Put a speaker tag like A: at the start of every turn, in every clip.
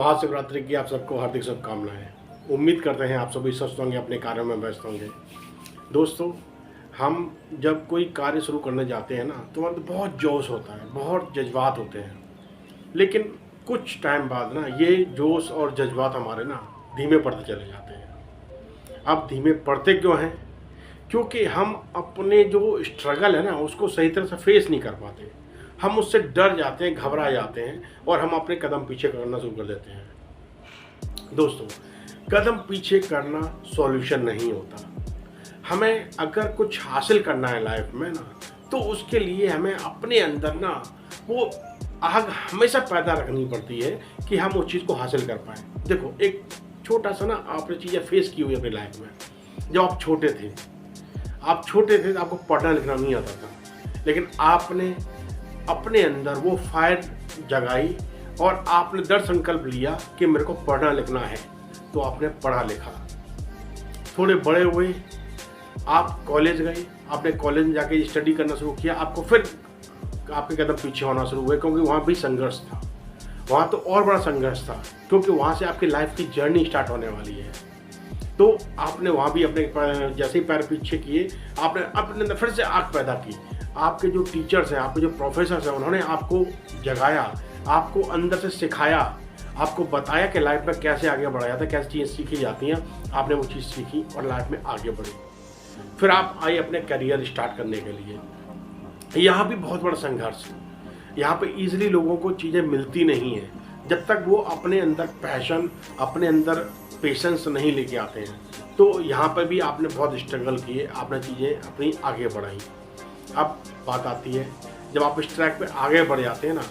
A: महाशिवरात्रि की आप सबको हार्दिक शुभकामनाएं। उम्मीद करते हैं आप सभी स्वस्थ होंगे, अपने कार्यों में व्यस्त होंगे। दोस्तों, हम जब कोई कार्य शुरू करने जाते हैं ना, तो मतलब बहुत जोश होता है, बहुत जज्बात होते हैं। लेकिन कुछ टाइम बाद ना ये जोश और जज्बात हमारे ना धीमे पड़ते चले जाते हैं। अब धीमे पड़ते क्यों हैं? क्योंकि हम अपने जो स्ट्रगल है ना उसको सही तरह से फेस नहीं कर पाते। हम उससे डर जाते हैं, घबरा जाते हैं और हम अपने कदम पीछे करना शुरू कर देते हैं। दोस्तों, कदम पीछे करना सॉल्यूशन नहीं होता। हमें अगर कुछ हासिल करना है लाइफ में ना, तो उसके लिए हमें अपने अंदर ना वो आग हमेशा पैदा रखनी पड़ती है कि हम उस चीज़ को हासिल कर पाएँ। देखो, एक छोटा सा ना आपने चीज़ें फेस की हुई अपनी लाइफ में। जब आप छोटे थे तो आपको पढ़ना लिखना नहीं आता था, लेकिन आपने अपने अंदर वो फायर जगाई और आपने दृढ़ संकल्प लिया कि मेरे को पढ़ना लिखना है, तो आपने पढ़ा लिखा। थोड़े बड़े हुए, आप कॉलेज गए, आपने कॉलेज में जाके स्टडी करना शुरू किया, आपको फिर आपके कदम पीछे होना शुरू हुए, क्योंकि वहाँ भी संघर्ष था। वहाँ तो और बड़ा संघर्ष था, क्योंकि वहाँ से आपकी लाइफ की जर्नी स्टार्ट होने वाली है। तो आपने वहाँ भी अपने जैसे ही पैर पीछे किए, आपने अपने अंदर फिर से आग पैदा की। आपके जो टीचर्स हैं, आपके जो प्रोफेसर्स हैं, उन्होंने आपको जगाया, आपको अंदर से सिखाया, आपको बताया कि लाइफ में कैसे आगे बढ़ा जाता है, कैसे चीज़ें सीखी जाती हैं। आपने वो चीज़ सीखी और लाइफ में आगे बढ़े। फिर आप आए अपने करियर स्टार्ट करने के लिए। यहाँ भी बहुत बड़ा संघर्ष है। यहाँ पे ईजिली लोगों को चीज़ें मिलती नहीं हैं जब तक वो अपने अंदर पैशन, अपने अंदर पेशेंस नहीं लेके आते हैं। तो यहाँ पर भी आपने बहुत स्ट्रगल किए, आपने चीज़ें अपनी आगे बढ़ाई। अब बात आती है, जब आप इस ट्रैक पे आगे बढ़ जाते हैं ना,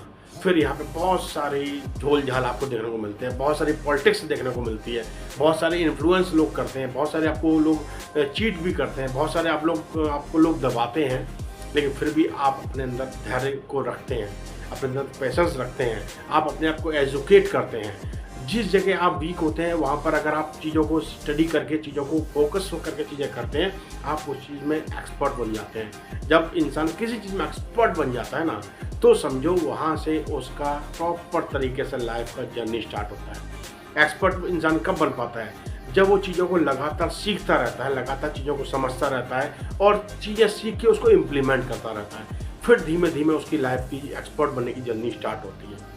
A: फिर यहाँ पे बहुत सारी झोल झाल आपको देखने को मिलते हैं, बहुत सारी पॉलिटिक्स देखने को मिलती है, बहुत सारे इन्फ्लुएंस लोग करते हैं, बहुत सारे आपको लोग चीट भी करते हैं, बहुत सारे आपको लोग दबाते हैं। लेकिन फिर भी आप अपने अंदर धैर्य को रखते हैं, अपने अंदर पेशेंस रखते हैं, आप अपने आप को एजुकेट करते हैं। जिस जगह आप वीक होते हैं वहाँ पर अगर आप चीज़ों को स्टडी करके, चीज़ों को फोकस करके चीज़ें करते हैं, आप उस चीज़ में एक्सपर्ट बन जाते हैं। जब इंसान किसी चीज़ में एक्सपर्ट बन जाता है ना, तो समझो वहाँ से उसका प्रॉपर तरीके से लाइफ का जर्नी स्टार्ट होता है। एक्सपर्ट इंसान कब बन पाता है? जब वो चीज़ों को लगातार सीखता रहता है, लगातार चीज़ों को समझता रहता है और चीज़ें सीख के उसको इम्प्लीमेंट करता रहता है। फिर धीमे धीमे उसकी लाइफ की एक्सपर्ट बनने की जर्नी स्टार्ट होती है।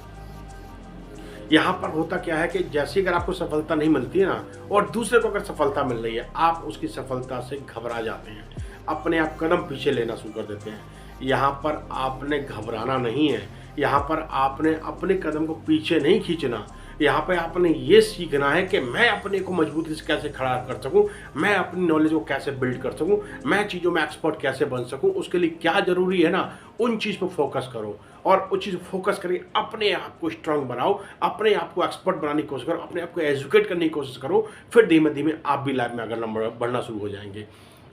A: यहाँ पर होता क्या है कि जैसे अगर आपको सफलता नहीं मिलती है ना, और दूसरे को अगर सफलता मिल रही है, आप उसकी सफलता से घबरा जाते हैं, अपने आप कदम पीछे लेना शुरू कर देते हैं। यहाँ पर आपने घबराना नहीं है, यहाँ पर आपने अपने कदम को पीछे नहीं खींचना। यहाँ पे आपने ये सीखना है कि मैं अपने को मजबूती से कैसे खड़ा कर सकूँ, मैं अपनी नॉलेज को कैसे बिल्ड कर सकूँ, मैं चीज़ों में एक्सपर्ट कैसे बन सकूँ। उसके लिए क्या ज़रूरी है ना, उन चीज़ पर फोकस करो और उस चीज़ पर फोकस करके अपने आप को स्ट्रांग बनाओ, अपने आप को एक्सपर्ट बनाने की कोशिश करो, अपने आप को एजुकेट करने की कोशिश करो। फिर धीमे धीमे आप भी लाइफ में अगर बढ़ना शुरू हो जाएंगे।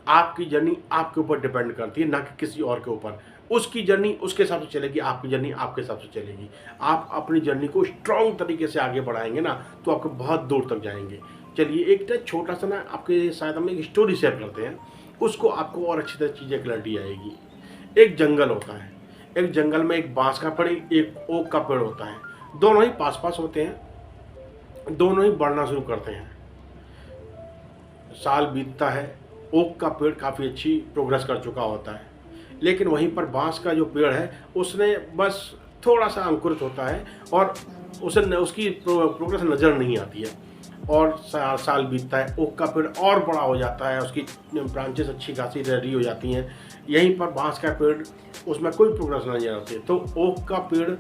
A: आपकी जर्नी आपके ऊपर डिपेंड करती है, ना कि किसी और के ऊपर। उसकी जर्नी उसके हिसाब से चलेगी, आपकी जर्नी आपके हिसाब से चलेगी। आप अपनी जर्नी को स्ट्रॉन्ग तरीके से आगे बढ़ाएंगे ना, तो आपको बहुत दूर तक जाएंगे। चलिए, एक छोटा सा ना आपके साथ हम एक स्टोरी शेयर करते हैं, उसको आपको और अच्छी तरह चीज़ें क्लैरिटी आएगी। एक जंगल होता है, एक जंगल में एक बांस का पेड़, एक ओक का पेड़ होता है। दोनों ही पास पास होते हैं, दोनों ही बढ़ना शुरू करते हैं। साल बीतता है, ओक का पेड़ काफ़ी अच्छी प्रोग्रेस कर चुका होता है, लेकिन वहीं पर बांस का जो पेड़ है उसने बस थोड़ा सा अंकुरित होता है और उसकी प्रोग्रेस नज़र नहीं आती है। और साल बीतता है, ओक का पेड़ और बड़ा हो जाता है, उसकी ब्रांचेस अच्छी खासी रेडी हो जाती हैं। यहीं पर बांस का पेड़, उसमें कोई प्रोग्रेस नहीं आती है। तो ओक का पेड़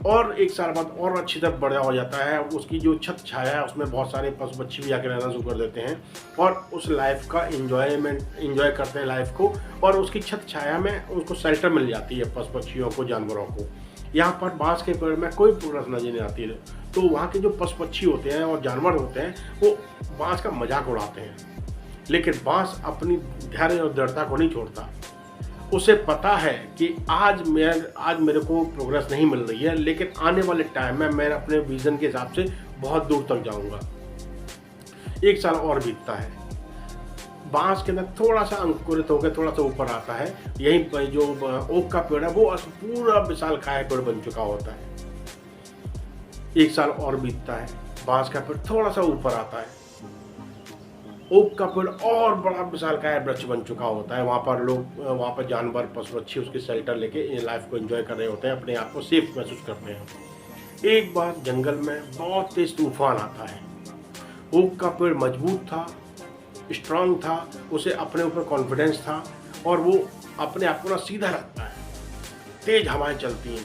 A: और एक साल बाद और अच्छी तरह बड़ा हो जाता है। उसकी जो छत छाया है उसमें बहुत सारे पशु पक्षी भी आकर रहना शुरू कर देते हैं और उस लाइफ का इंजॉय करते हैं लाइफ को, और उसकी छत छाया में उसको शेल्टर मिल जाती है पशु पक्षियों को, जानवरों को। यहाँ पर बांस के पेड़ में कोई प्रोग्रेस नजर नहीं आती है। तो वहाँ के जो पशु पक्षी होते हैं और जानवर होते हैं वो बांस का मजाक उड़ाते हैं, लेकिन बांस अपनी धैर्य और दृढ़ता को नहीं छोड़ता। उसे पता है कि आज मेरे को प्रोग्रेस नहीं मिल रही है, लेकिन आने वाले टाइम में मैं अपने विजन के हिसाब से बहुत दूर तक जाऊंगा। एक साल और बीतता है, बांस के अंदर थोड़ा सा अंकुरित होकर थोड़ा सा ऊपर आता है। यहीं पर जो ओक का पेड़ है वो पूरा विशालकाय पेड़ बन चुका होता है। 1 साल और बीतता है, बांस का पेड़ थोड़ा सा ऊपर आता है, ओक का पेड़ और बड़ा विशालकाय वृक्ष बन चुका होता है। वहाँ पर लोग, वहाँ पर जानवर, पशु पक्षी उसके शेल्टर लेके ये लाइफ को एंजॉय कर रहे होते हैं, अपने आप को सेफ महसूस करते हैं। एक बार जंगल में बहुत तेज तूफान आता है। ओक का पेड़ मजबूत था, स्ट्रांग था, उसे अपने ऊपर कॉन्फिडेंस था और वो अपने आप को ना सीधा रखता है। तेज हवाएं चलती हैं,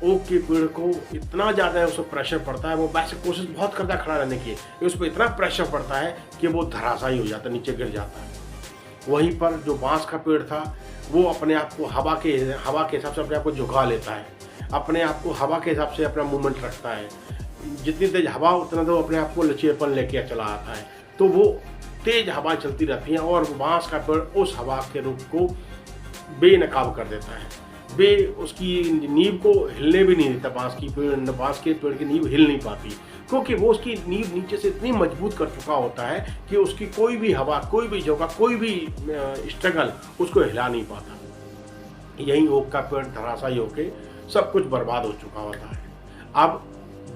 A: ओक के पेड़ को इतना ज़्यादा उस पर प्रेशर पड़ता है, वो वैसे कोशिश बहुत करता है खड़ा रहने की, उस पर इतना प्रेशर पड़ता है कि वो धराशायी हो जाता है, नीचे गिर जाता है। वहीं पर जो बांस का पेड़ था वो अपने आप को हवा के हिसाब से अपने आप को झुका लेता है, अपने आप को हवा के हिसाब से अपना मूवमेंट रखता है। जितनी तेज हवा उतना तो अपने आप को लचीलेपन लेके चला आता है। तो वो तेज हवा चलती रहती हैं और बांस का पेड़ उस हवा के रुख को बेनकाब कर देता है। उसकी नींव को हिलने भी नहीं देता। बांस के पेड़ की नींव हिल नहीं पाती, क्योंकि वो उसकी नींव नीचे से इतनी मजबूत कर चुका होता है कि उसकी कोई भी हवा, कोई भी झोंका, कोई भी स्ट्रगल उसको हिला नहीं पाता। यही ओक का पेड़ धराशायी होके सब कुछ बर्बाद हो चुका होता है। अब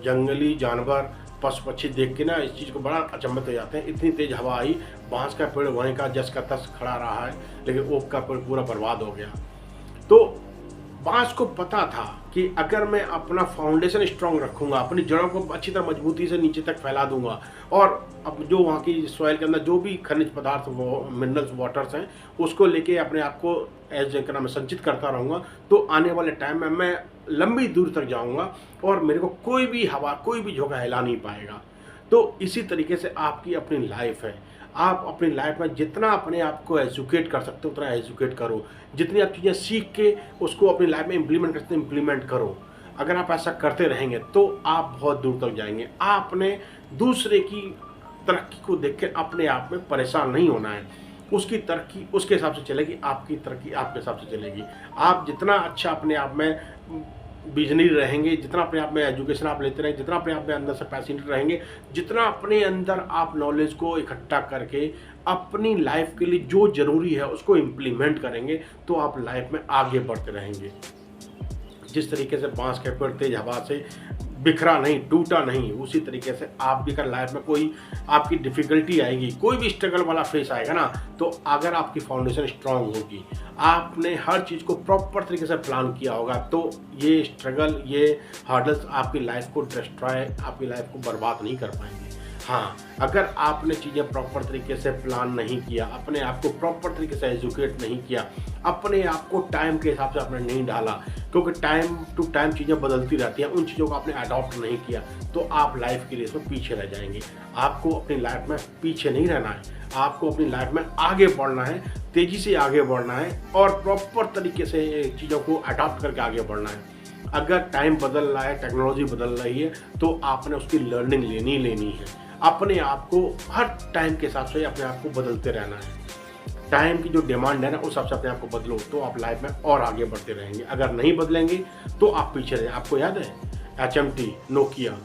A: जंगली जानवर, पशु पक्षी देख के ना इस चीज़ को बड़ा अचंभित हो जाते हैं। इतनी तेज हवा आई, बांस का पेड़ वहीं का जस का तस खड़ा रहा है, लेकिन ओक का पेड़ पूरा बर्बाद हो गया। तो बांस को पता था कि अगर मैं अपना फाउंडेशन स्ट्रांग रखूंगा, अपनी जड़ों को अच्छी तरह मजबूती से नीचे तक फैला दूंगा और अब जो वहाँ की सॉइल के अंदर जो भी खनिज पदार्थ, मिनरल्स, वाटर्स हैं, उसको लेके अपने आप को संचित करता रहूँगा, तो आने वाले टाइम में मैं लंबी दूर तक जाऊँगा और मेरे को कोई भी हवा, कोई भी झोंका हिला नहीं पाएगा। तो इसी तरीके से आपकी अपनी लाइफ है। आप अपनी लाइफ में जितना अपने आप को एजुकेट कर सकते हो उतना एजुकेट करो। जितनी आप चीज़ें सीख के उसको अपनी लाइफ में इम्प्लीमेंट करते इम्प्लीमेंट करो। अगर आप ऐसा करते रहेंगे तो आप बहुत दूर तक जाएंगे। आपने दूसरे की तरक्की को देख के अपने आप में परेशान नहीं होना है। उसकी तरक्की उसके हिसाब से चलेगी, आपकी तरक्की आपके हिसाब से चलेगी। आप जितना अच्छा अपने आप में विजनरी रहेंगे, जितना अपने आप में एजुकेशन आप लेते रहेंगे, जितना अपने आप में अंदर से पैशनेट रहेंगे, जितना अपने अंदर आप नॉलेज को इकट्ठा करके अपनी लाइफ के लिए जो ज़रूरी है उसको इम्प्लीमेंट करेंगे, तो आप लाइफ में आगे बढ़ते रहेंगे। जिस तरीके से बांस के पेड़ तेज हवा से बिखरा नहीं, टूटा नहीं, उसी तरीके से आप भी अगर लाइफ में कोई आपकी डिफ़िकल्टी आएगी, कोई भी स्ट्रगल वाला फेस आएगा ना, तो अगर आपकी फाउंडेशन स्ट्रांग होगी, आपने हर चीज़ को प्रॉपर तरीके से प्लान किया होगा, तो ये स्ट्रगल, ये हर्डल्स आपकी लाइफ को डिस्ट्रॉय, आपकी लाइफ को बर्बाद नहीं कर पाएंगे। हाँ, अगर आपने चीज़ें प्रॉपर तरीके से प्लान नहीं किया, अपने आप को प्रॉपर तरीके से एजुकेट नहीं किया, अपने आप को टाइम के हिसाब से आपने नहीं डाला, क्योंकि टाइम टू टाइम चीज़ें बदलती रहती हैं, उन चीज़ों को आपने अडॉप्ट नहीं किया, तो आप लाइफ के लिए इसमें पीछे रह जाएंगे। आपको अपनी लाइफ में पीछे नहीं रहना है, आपको अपनी लाइफ में आगे बढ़ना है, तेज़ी से आगे बढ़ना है और प्रॉपर तरीके से चीज़ों को अडॉप्ट करके आगे बढ़ना है। अगर टाइम बदल रहा है, टेक्नोलॉजी बदल रही है, तो आपने उसकी लर्निंग लेनी है। अपने आप को हर टाइम के हिसाब से अपने आप को बदलते रहना है। टाइम की जो डिमांड है ना, उस हिसाब से अपने आप को बदलो, तो आप लाइफ में और आगे बढ़ते रहेंगे। अगर नहीं बदलेंगे तो आप पीछे रहे। आपको याद है HMT, नोकिया,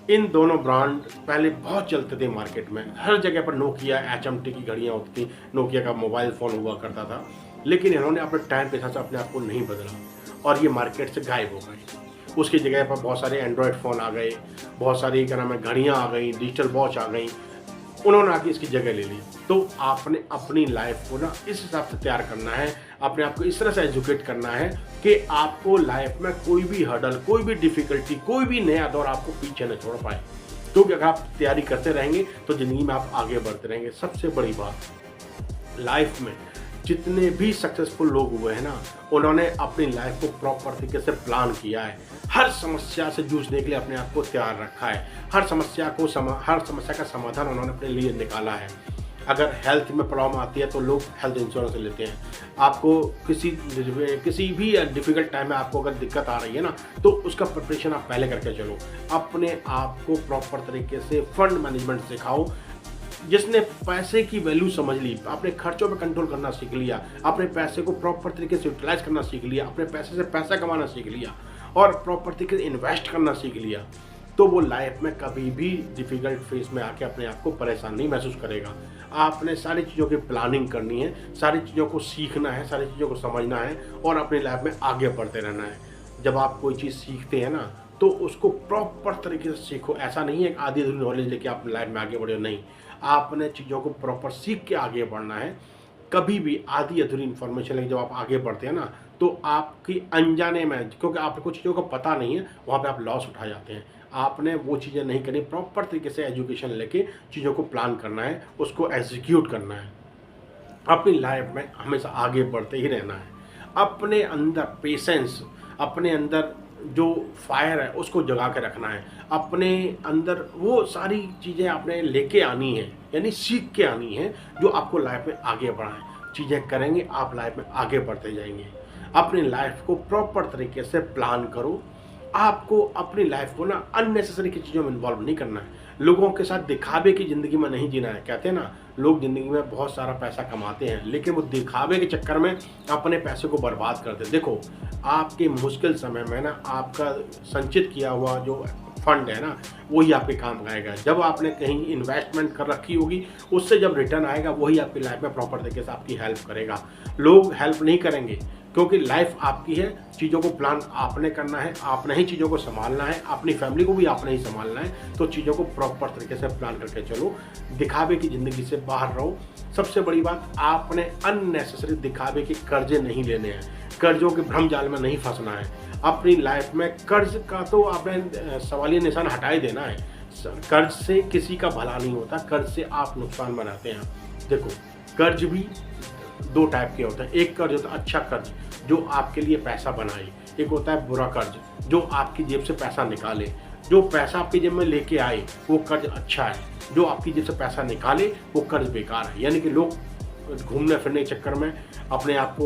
A: इन दोनों ब्रांड पहले बहुत चलते थे मार्केट में। हर जगह पर नोकिया, HMT की घड़ियाँ होती थी, नोकिया का मोबाइल फ़ोन हुआ करता था, लेकिन इन्होंने अपने टाइम के हिसाब से अपने आप को नहीं बदला और ये मार्केट से गायब हो गए। उसकी जगह पर बहुत सारे एंड्रॉयड फ़ोन आ गए, बहुत सारी क्या नाम है घड़ियाँ आ गई, डिजिटल वॉच आ गई, उन्होंने आके इसकी जगह ले ली। तो आपने अपनी लाइफ को ना इस हिसाब से तैयार करना है, अपने आप को इस तरह से एजुकेट करना है कि आपको लाइफ में कोई भी हर्डल, कोई भी डिफ़िकल्टी, कोई भी नया दौर आपको पीछे न छोड़ पाए। क्योंकि अगर आप तैयारी करते रहेंगे तो ज़िंदगी में आप आगे बढ़ते रहेंगे। सबसे बड़ी बात, लाइफ में जितने भी सक्सेसफुल लोग हुए हैं ना, उन्होंने अपनी लाइफ को प्रॉपर तरीके से प्लान किया है। हर समस्या से जूझने के लिए अपने आप को तैयार रखा है। हर समस्या का समाधान उन्होंने अपने लिए निकाला है। अगर हेल्थ में प्रॉब्लम आती है तो लोग हेल्थ इंश्योरेंस लेते हैं। आपको किसी भी डिफ़िकल्ट टाइम में आपको अगर दिक्कत आ रही है ना, तो उसका प्रिपरेशन आप पहले करके चलो। अपने आप को प्रॉपर तरीके से फंड मैनेजमेंट सिखाओ। जिसने पैसे की वैल्यू समझ ली, अपने खर्चों पे कंट्रोल करना सीख लिया, अपने पैसे को प्रॉपर तरीके से यूटिलाइज करना सीख लिया, अपने पैसे से पैसा कमाना सीख लिया और प्रॉपर तरीके से इन्वेस्ट करना सीख लिया, तो वो लाइफ में कभी भी डिफ़िकल्ट फेस में आके अपने आप को परेशान नहीं महसूस करेगा। आपने सारी चीज़ों की प्लानिंग करनी है, सारी चीज़ों को सीखना है, सारी चीज़ों को समझना है और अपनी लाइफ में आगे बढ़ते रहना है। जब आप कोई चीज़ सीखते हैं ना, तो उसको प्रॉपर तरीके से सीखो। ऐसा नहीं है आधी अधूरी नॉलेज लेके आप लाइफ में आगे बढ़े हो, नहीं, आपने चीज़ों को प्रॉपर सीख के आगे बढ़ना है। कभी भी आधी अधूरी इन्फॉर्मेशन लेके जब आप आगे बढ़ते हैं ना, तो आपकी अनजाने में, क्योंकि आपको कुछ चीज़ों का पता नहीं है, वहाँ पे आप लॉस उठा जाते हैं। आपने वो चीज़ें नहीं करनी, प्रॉपर तरीके से एजुकेशन लेके चीज़ों को प्लान करना है, उसको एग्जीक्यूट करना है। अपनी लाइफ में हमेशा आगे बढ़ते ही रहना है। अपने अंदर पेशेंस, अपने अंदर जो फायर है उसको जगा के रखना है। अपने अंदर वो सारी चीज़ें आपने लेके आनी है, यानी सीख के आनी है, जो आपको लाइफ में आगे बढ़ाएं। चीज़ें करेंगे आप लाइफ में आगे बढ़ते जाएंगे। अपनी लाइफ को प्रॉपर तरीके से प्लान करो। आपको अपनी लाइफ को ना अननेसेसरी की चीज़ों में इन्वॉल्व नहीं करना है। लोगों के साथ दिखावे की ज़िंदगी में नहीं जीना है। कहते हैं ना, लोग ज़िंदगी में बहुत सारा पैसा कमाते हैं, लेकिन वो दिखावे के चक्कर में अपने पैसे को बर्बाद करते हैं। देखो, आपके मुश्किल समय में ना आपका संचित किया हुआ जो फंड है ना, वही आपके काम आएगा। जब आपने कहीं इन्वेस्टमेंट कर रखी होगी, उससे जब रिटर्न आएगा वही आपकी लाइफ में प्रॉपर तरीके से आपकी हेल्प करेगा। लोग हेल्प नहीं करेंगे, क्योंकि लाइफ आपकी है। चीज़ों को प्लान आपने करना है, आपने ही चीज़ों को संभालना है, अपनी फैमिली को भी आपने ही संभालना है। तो चीज़ों को प्रॉपर तरीके से प्लान करके चलो, दिखावे की ज़िंदगी से बाहर रहो। सबसे बड़ी बात, आपने अननेसेसरी दिखावे के कर्जे नहीं लेने हैं, कर्जों के भ्रम जाल में नहीं फंसना है। अपनी लाइफ में कर्ज का तो आपने सवालिया निशान हटा ही देना है। कर्ज से किसी का भला नहीं होता, कर्ज से आप नुकसान बनाते हैं। देखो, कर्ज भी दो टाइप के होते हैं। एक कर्ज होता है अच्छा कर्ज, जो आपके लिए पैसा बनाए। एक होता है बुरा कर्ज, जो आपकी जेब से पैसा निकाले। जो पैसा आपकी जेब में लेके आए वो कर्ज अच्छा है, जो आपकी जेब से पैसा निकाले वो कर्ज बेकार है। यानी कि लोग घूमने फिरने के चक्कर में, अपने आप को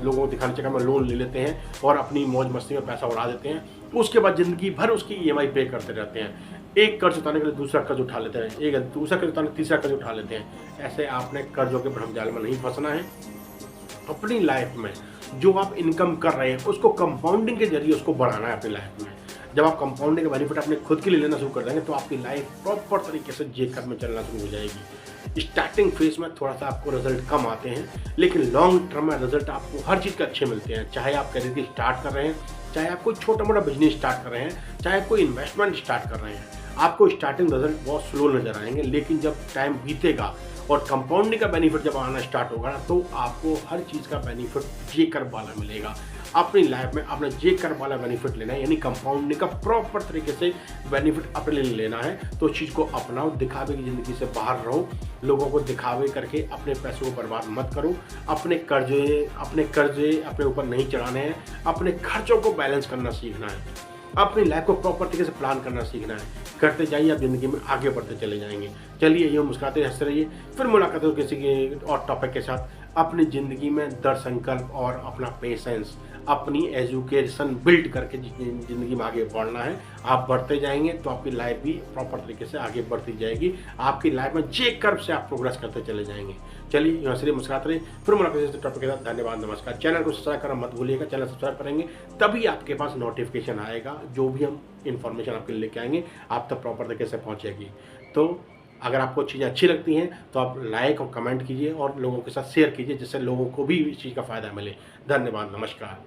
A: लोगों को दिखाने के चक्कर में लोन ले लेते हैं और अपनी मौज मस्ती में पैसा उड़ा देते हैं। उसके बाद ज़िंदगी भर उसकी EMI पे करते रहते हैं। एक कर्ज उतारने के लिए दूसरा कर्ज उठा लेते हैं, एक दूसरा कर्ज उतारने तीसरा कर्ज उठा लेते हैं। ऐसे आपने कर्जों के भ्रमजाल में नहीं फंसना है। अपनी लाइफ में जो आप इनकम कर रहे हैं उसको कंपाउंडिंग के जरिए उसको बढ़ाना है अपनी लाइफ में। जब आप कंपाउंडिंग का बेनिफिट अपने खुद के लिए लेना शुरू कर देंगे, तो आपकी लाइफ प्रॉपर तरीके से जेकर में चलना शुरू हो जाएगी। स्टार्टिंग फेज में थोड़ा सा आपको रिजल्ट कम आते हैं, लेकिन लॉन्ग टर्म में रिजल्ट आपको हर चीज़ के अच्छे मिलते हैं। चाहे आप करियर की स्टार्ट कर रहे हैं, चाहे आप कोई छोटा मोटा बिजनेस स्टार्ट कर रहे हैं, चाहे कोई इन्वेस्टमेंट स्टार्ट कर रहे हैं, आपको स्टार्टिंग रिजल्ट बहुत स्लो नजर आएंगे। लेकिन जब टाइम बीतेगा और कंपाउंडिंग का बेनिफिट जब आना स्टार्ट होगा ना, तो आपको हर चीज़ का बेनिफिट जे कर्व वाला मिलेगा। अपनी लाइफ में अपना जे कर्व वाला बेनिफिट लेना है, यानी कंपाउंडिंग का प्रॉपर तरीके से बेनिफिट अपने लिए लेना है। तो चीज़ को अपनाओ, दिखावे की ज़िंदगी से बाहर रहो। लोगों को दिखावे करके अपने पैसों को बर्बाद मत करो। अपने कर्जे अपने ऊपर नहीं चढ़ाने हैं। अपने खर्चों को बैलेंस करना सीखना है। अपनी लाइफ को प्रॉपर तरीके से प्लान करना सीखना है। करते जाइए, आप ज़िंदगी में आगे बढ़ते चले जाएंगे। चलिए, ये मुस्कुराते हंसते रहिए। फिर मुलाकात हो किसी के और टॉपिक के साथ। अपनी ज़िंदगी में दृढ़ संकल्प और अपना पेशेंस, अपनी एजुकेशन बिल्ड करके ज़िंदगी में आगे बढ़ना है। आप बढ़ते जाएंगे तो आपकी लाइफ भी प्रॉपर तरीके से आगे बढ़ती जाएगी। आपकी लाइफ में जे कर्व से आप प्रोग्रेस करते चले जाएंगे। चलिए, यहाँ से मुस्कुराते रहिए। फिर मुलाकात इस टॉपिक के साथ। धन्यवाद, नमस्कार। चैनल को सब्सक्राइब करना मत भूलिएगा। चैनल सब्सक्राइब करेंगे तभी आपके पास नोटिफिकेशन आएगा, जो भी हम इन्फॉर्मेशन आपके लिए लेके आएंगे आप तक प्रॉपर तरीके से पहुँचेगी। तो अगर आपको चीज़ें अच्छी लगती हैं तो आप लाइक और कमेंट कीजिए और लोगों के साथ शेयर कीजिए, जिससे लोगों को भी इस चीज़ का फ़ायदा मिले। धन्यवाद, नमस्कार।